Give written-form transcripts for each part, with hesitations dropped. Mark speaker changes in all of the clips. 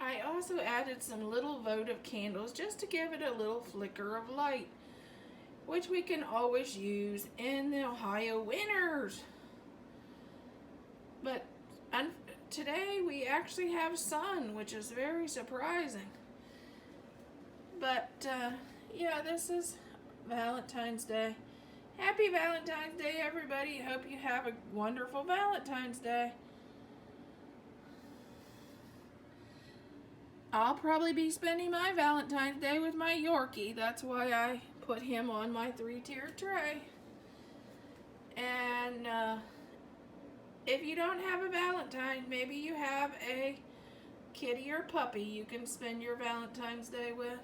Speaker 1: I also added some little votive candles just to give it a little flicker of light, which we can always use in the Ohio winters. But today we actually have sun, which is very surprising. But yeah, this is Valentine's Day. Happy Valentine's Day, everybody. Hope you have a wonderful Valentine's Day. I'll probably be spending my Valentine's Day with my Yorkie. That's why I put him on my 3-tier tray. And if you don't have a Valentine, maybe you have a kitty or puppy you can spend your Valentine's Day with.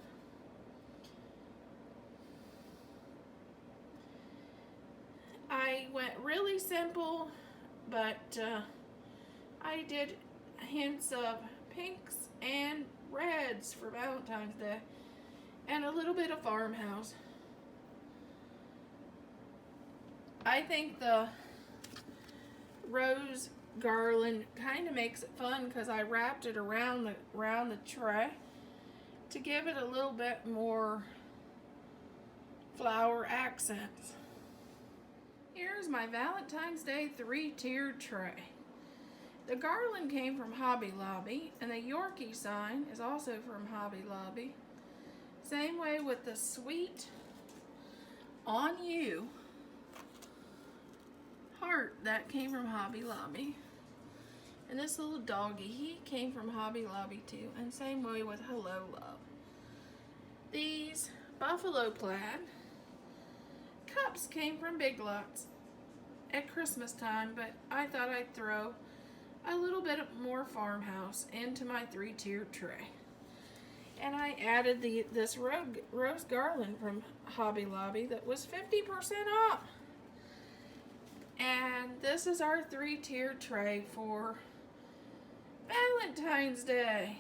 Speaker 1: I went really simple, but I did hints of pinks and reds for Valentine's Day and a little bit of farmhouse. I think the rose garland kind of makes it fun because I wrapped it around the tray to give it a little bit more flower accents. Here's my Valentine's Day 3-tiered tray. The garland came from Hobby Lobby, and the Yorkie sign is also from Hobby Lobby. Same way with the Sweet On You heart, that came from Hobby Lobby. And this little doggy, he came from Hobby Lobby too. And same way with Hello Love. These buffalo plaid cups came from Big Lots at Christmas time, but I thought I'd throw a little bit more farmhouse into my 3-tiered tray. And I added this rose garland from Hobby Lobby that was 50% off. And this is our 3-tiered tray for Valentine's Day.